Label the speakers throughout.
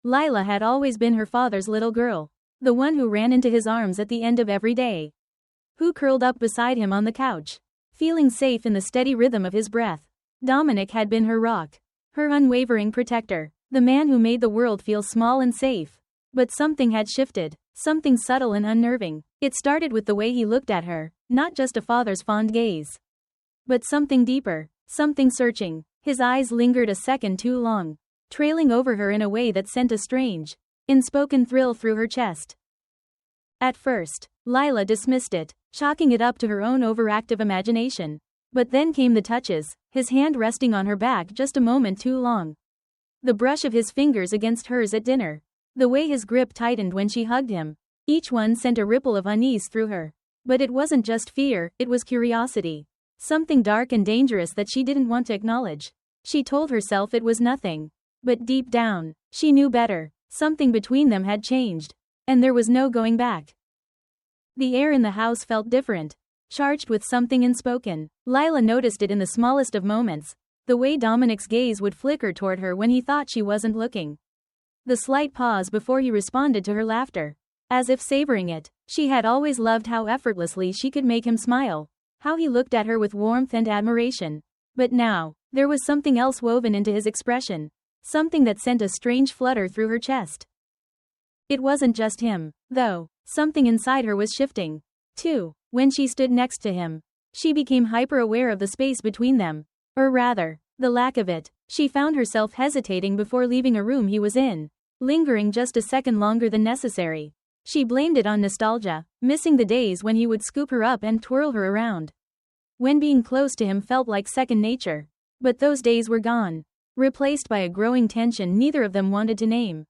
Speaker 1: Lila had always been her father's little girl. The one who ran into his arms at the end of every day. Who curled up beside him on the couch, feeling safe in the steady rhythm of his breath. Dominic had been her rock. Her unwavering protector. The man who made the world feel small and safe. But something had shifted. Something subtle and unnerving. It started with the way he looked at her, not just a father's fond gaze. But something deeper. Something searching. His eyes lingered a second too long, trailing over her in a way that sent a strange, unspoken thrill through her chest. At first, Lila dismissed it, chalking it up to her own overactive imagination. But then came the touches, his hand resting on her back just a moment too long. The brush of his fingers against hers at dinner. The way his grip tightened when she hugged him. Each one sent a ripple of unease through her. But it wasn't just fear, it was curiosity. Something dark and dangerous that she didn't want to acknowledge. She told herself it was nothing. But deep down, she knew better. Something between them had changed. And there was no going back. The air in the house felt different. Charged with something unspoken. Lila noticed it in the smallest of moments. The way Dominic's gaze would flicker toward her when he thought she wasn't looking. The slight pause before he responded to her laughter. As if savoring it. She had always loved how effortlessly she could make him smile. How he looked at her with warmth and admiration. But now, there was something else woven into his expression. Something that sent a strange flutter through her chest. It wasn't just him, though. Something inside her was shifting, too. When she stood next to him, she became hyper-aware of the space between them. Or rather, the lack of it. She found herself hesitating before leaving a room he was in, lingering just a second longer than necessary. She blamed it on nostalgia, missing the days when he would scoop her up and twirl her around. When being close to him felt like second nature. But those days were gone, replaced by a growing tension neither of them wanted to name.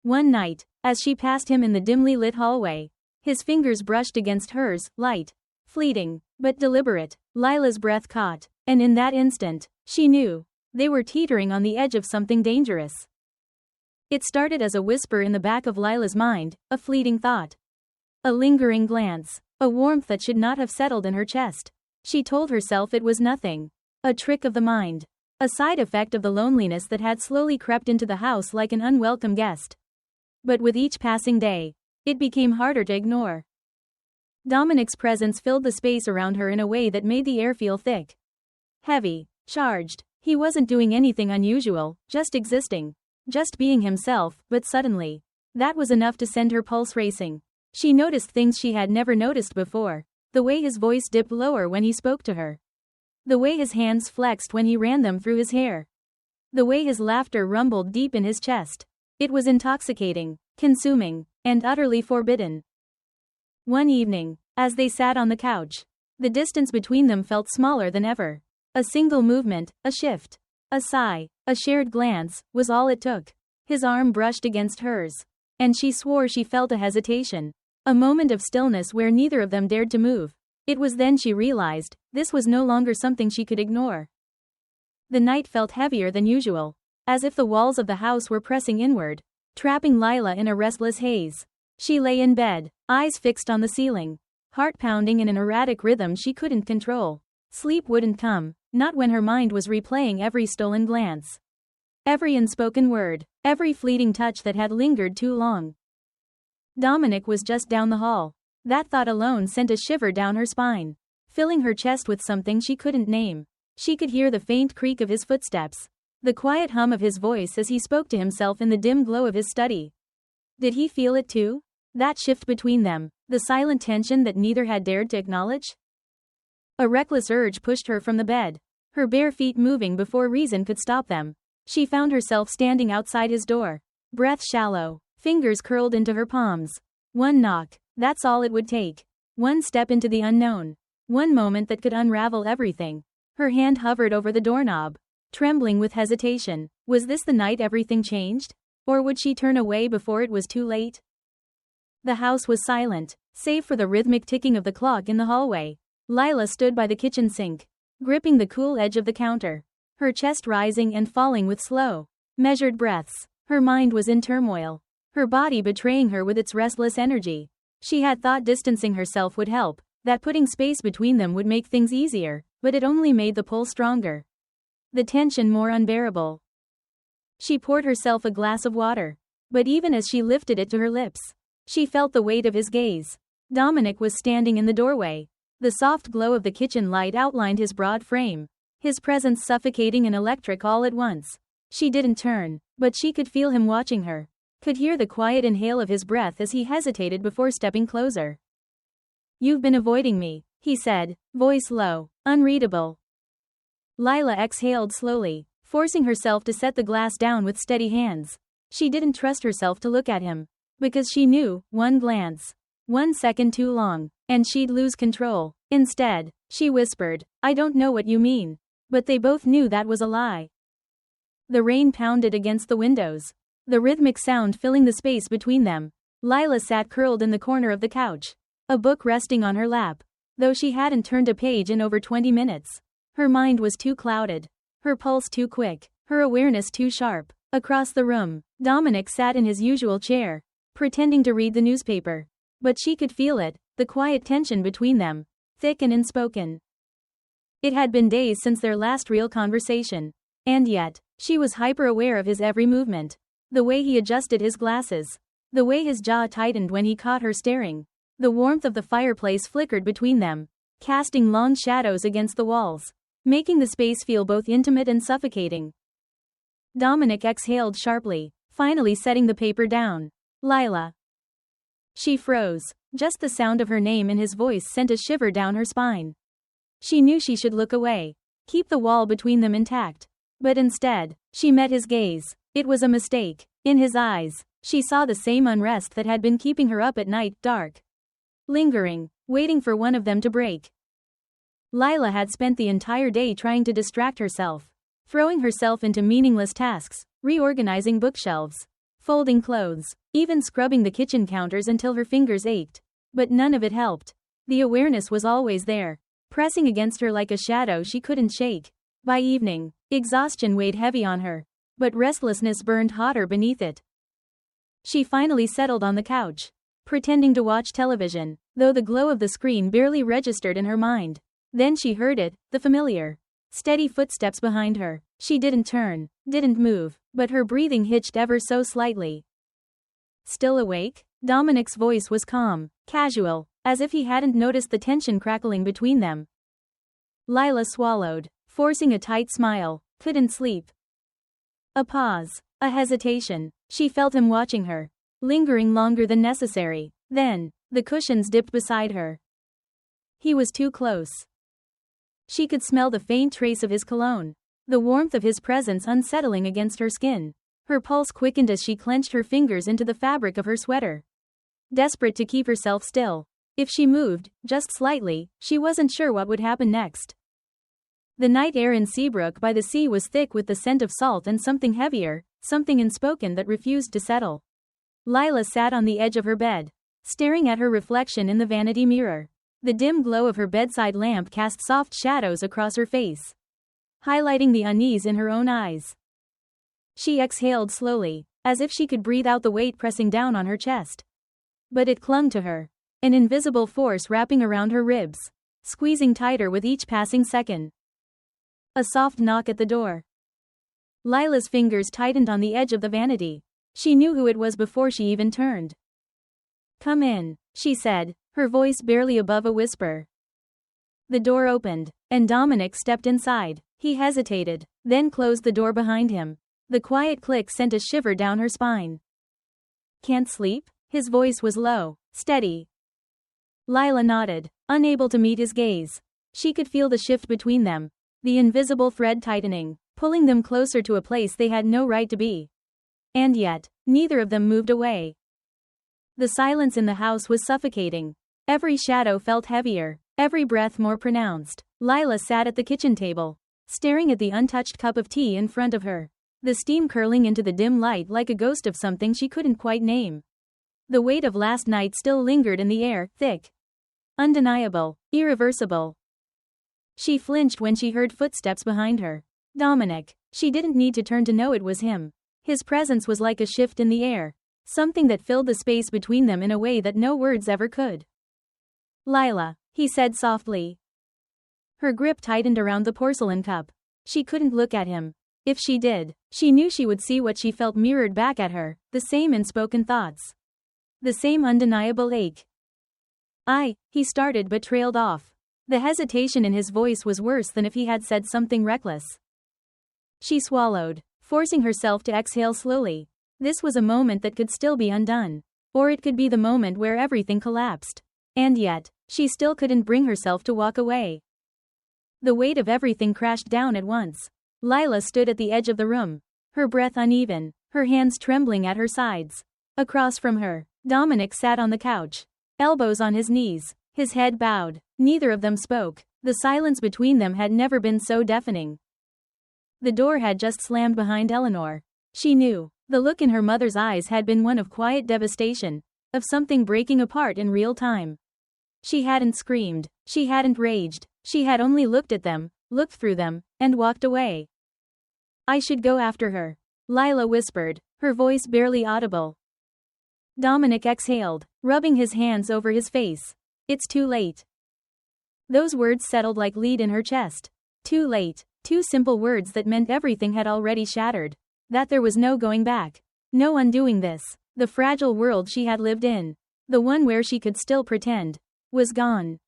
Speaker 1: One night, as she passed him in the dimly lit hallway, his fingers brushed against hers, light, fleeting, but deliberate. Lila's breath caught, and in that instant, she knew. They were teetering on the edge of something dangerous. It started as a whisper in the back of Lila's mind, a fleeting thought. A lingering glance, a warmth that should not have settled in her chest. She told herself it was nothing. A trick of the mind. A side effect of the loneliness that had slowly crept into the house like an unwelcome guest. But with each passing day, it became harder to ignore. Dominic's presence filled the space around her in a way that made the air feel thick. Heavy, charged. He wasn't doing anything unusual, just existing. Just being himself, but suddenly, that was enough to send her pulse racing. She noticed things she had never noticed before. The way his voice dipped lower when he spoke to her. The way his hands flexed when he ran them through his hair. The way his laughter rumbled deep in his chest. It was intoxicating, consuming, and utterly forbidden. One evening, as they sat on the couch, the distance between them felt smaller than ever. A single movement, a shift, a sigh, a shared glance, was all it took. His arm brushed against hers. And she swore she felt a hesitation. A moment of stillness where neither of them dared to move. It was then she realized, this was no longer something she could ignore. The night felt heavier than usual. As if the walls of the house were pressing inward, trapping Lila in a restless haze. She lay in bed, eyes fixed on the ceiling, heart pounding in an erratic rhythm she couldn't control. Sleep wouldn't come, not when her mind was replaying every stolen glance. Every unspoken word, every fleeting touch that had lingered too long. Dominic was just down the hall. That thought alone sent a shiver down her spine, filling her chest with something she couldn't name. She could hear the faint creak of his footsteps, the quiet hum of his voice as he spoke to himself in the dim glow of his study. Did he feel it too? That shift between them, the silent tension that neither had dared to acknowledge? A reckless urge pushed her from the bed, her bare feet moving before reason could stop them. She found herself standing outside his door, breath shallow, fingers curled into her palms. One knock, that's all it would take. One step into the unknown. One moment that could unravel everything. Her hand hovered over the doorknob, trembling with hesitation. Was this the night everything changed? Or would she turn away before it was too late? The house was silent, save for the rhythmic ticking of the clock in the hallway. Lila stood by the kitchen sink, gripping the cool edge of the counter, her chest rising and falling with slow, measured breaths. Her mind was in turmoil, her body betraying her with its restless energy. She had thought distancing herself would help, that putting space between them would make things easier, but it only made the pull stronger. The tension more unbearable. She poured herself a glass of water. But even as she lifted it to her lips, she felt the weight of his gaze. Dominic was standing in the doorway. The soft glow of the kitchen light outlined his broad frame, his presence suffocating and electric all at once. She didn't turn, but she could feel him watching her, could hear the quiet inhale of his breath as he hesitated before stepping closer. "You've been avoiding me," he said, voice low, unreadable. Lila exhaled slowly, forcing herself to set the glass down with steady hands. She didn't trust herself to look at him, because she knew, one glance, 1 second too long, and she'd lose control. Instead, she whispered, "I don't know what you mean." But they both knew that was a lie. The rain pounded against the windows, the rhythmic sound filling the space between them. Lila sat curled in the corner of the couch, a book resting on her lap. Though she hadn't turned a page in over 20 minutes, her mind was too clouded, her pulse too quick, her awareness too sharp. Across the room, Dominic sat in his usual chair, pretending to read the newspaper. But she could feel it, the quiet tension between them, thick and unspoken. It had been days since their last real conversation, and yet, she was hyper-aware of his every movement. The way he adjusted his glasses, the way his jaw tightened when he caught her staring. The warmth of the fireplace flickered between them, casting long shadows against the walls, making the space feel both intimate and suffocating. Dominic exhaled sharply, finally setting the paper down. "Lila." She froze. Just the sound of her name in his voice sent a shiver down her spine. She knew she should look away, keep the wall between them intact. But instead, she met his gaze. It was a mistake. In his eyes, she saw the same unrest that had been keeping her up at night, dark, lingering, waiting for one of them to break. Lila had spent the entire day trying to distract herself, throwing herself into meaningless tasks, reorganizing bookshelves, folding clothes, even scrubbing the kitchen counters until her fingers ached. But none of it helped. The awareness was always there, pressing against her like a shadow she couldn't shake. By evening, exhaustion weighed heavy on her, but restlessness burned hotter beneath it. She finally settled on the couch, pretending to watch television, though the glow of the screen barely registered in her mind. Then she heard it, the familiar, steady footsteps behind her. She didn't turn, didn't move, but her breathing hitched ever so slightly. "Still awake?" Dominic's voice was calm, casual, as if he hadn't noticed the tension crackling between them. Lila swallowed, forcing a tight smile. Couldn't sleep. A pause, a hesitation. She felt him watching her, lingering longer than necessary. Then, the cushions dipped beside her. He was too close. She could smell the faint trace of his cologne, the warmth of his presence unsettling against her skin. Her pulse quickened as she clenched her fingers into the fabric of her sweater, desperate to keep herself still. If she moved, just slightly, she wasn't sure what would happen next. The night air in Seabrook by the sea was thick with the scent of salt and something heavier, something unspoken that refused to settle. Lila sat on the edge of her bed, staring at her reflection in the vanity mirror. The dim glow of her bedside lamp cast soft shadows across her face, highlighting the unease in her own eyes. She exhaled slowly, as if she could breathe out the weight pressing down on her chest. But it clung to her, an invisible force wrapping around her ribs, squeezing tighter with each passing second. A soft knock at the door. Lila's fingers tightened on the edge of the vanity. She knew who it was before she even turned. "Come in," she said, her voice barely above a whisper. The door opened, and Dominic stepped inside. He hesitated, then closed the door behind him. The quiet click sent a shiver down her spine. "Can't sleep?" His voice was low, steady. Lila nodded, unable to meet his gaze. She could feel the shift between them, the invisible thread tightening, pulling them closer to a place they had no right to be. And yet, neither of them moved away. The silence in the house was suffocating. Every shadow felt heavier, every breath more pronounced. Lila sat at the kitchen table, staring at the untouched cup of tea in front of her, the steam curling into the dim light like a ghost of something she couldn't quite name. The weight of last night still lingered in the air, thick, undeniable, irreversible. She flinched when she heard footsteps behind her. Dominic. She didn't need to turn to know it was him. His presence was like a shift in the air, something that filled the space between them in a way that no words ever could. "Lila," he said softly. Her grip tightened around the porcelain cup. She couldn't look at him. If she did, she knew she would see what she felt mirrored back at her, the same unspoken thoughts. The same undeniable ache. He started but trailed off. The hesitation in his voice was worse than if he had said something reckless. She swallowed, forcing herself to exhale slowly. This was a moment that could still be undone. Or it could be the moment where everything collapsed. And yet, she still couldn't bring herself to walk away. The weight of everything crashed down at once. Lila stood at the edge of the room, her breath uneven, her hands trembling at her sides. Across from her, Dominic sat on the couch, elbows on his knees, his head bowed. Neither of them spoke. The silence between them had never been so deafening. The door had just slammed behind Eleanor. She knew. The look in her mother's eyes had been one of quiet devastation, of something breaking apart in real time. She hadn't screamed, she hadn't raged, she had only looked at them, looked through them, and walked away. I should go after her, Lila whispered, her voice barely audible. Dominic exhaled, rubbing his hands over his face. It's too late. Those words settled like lead in her chest. Too late. Two simple words that meant everything had already shattered. That there was no going back. No undoing this. The fragile world she had lived in, the one where she could still pretend, was gone.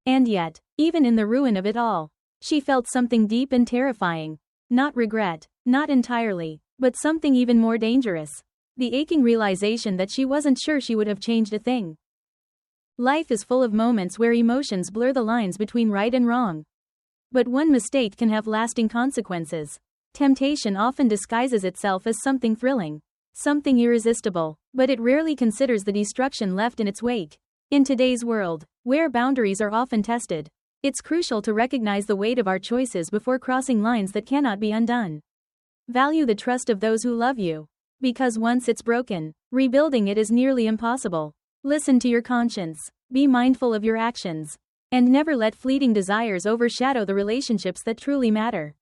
Speaker 1: And yet, even in the ruin of it all, she felt something deep and terrifying. Not regret, not entirely, but something even more dangerous. The aching realization that she wasn't sure she would have changed a thing. Life is full of moments where emotions blur the lines between right and wrong. But one mistake can have lasting consequences. Temptation often disguises itself as something thrilling, something irresistible, but it rarely considers the destruction left in its wake. In today's world, where boundaries are often tested, it's crucial to recognize the weight of our choices before crossing lines that cannot be undone. Value the trust of those who love you, because once it's broken, rebuilding it is nearly impossible. Listen to your conscience, be mindful of your actions, and never let fleeting desires overshadow the relationships that truly matter.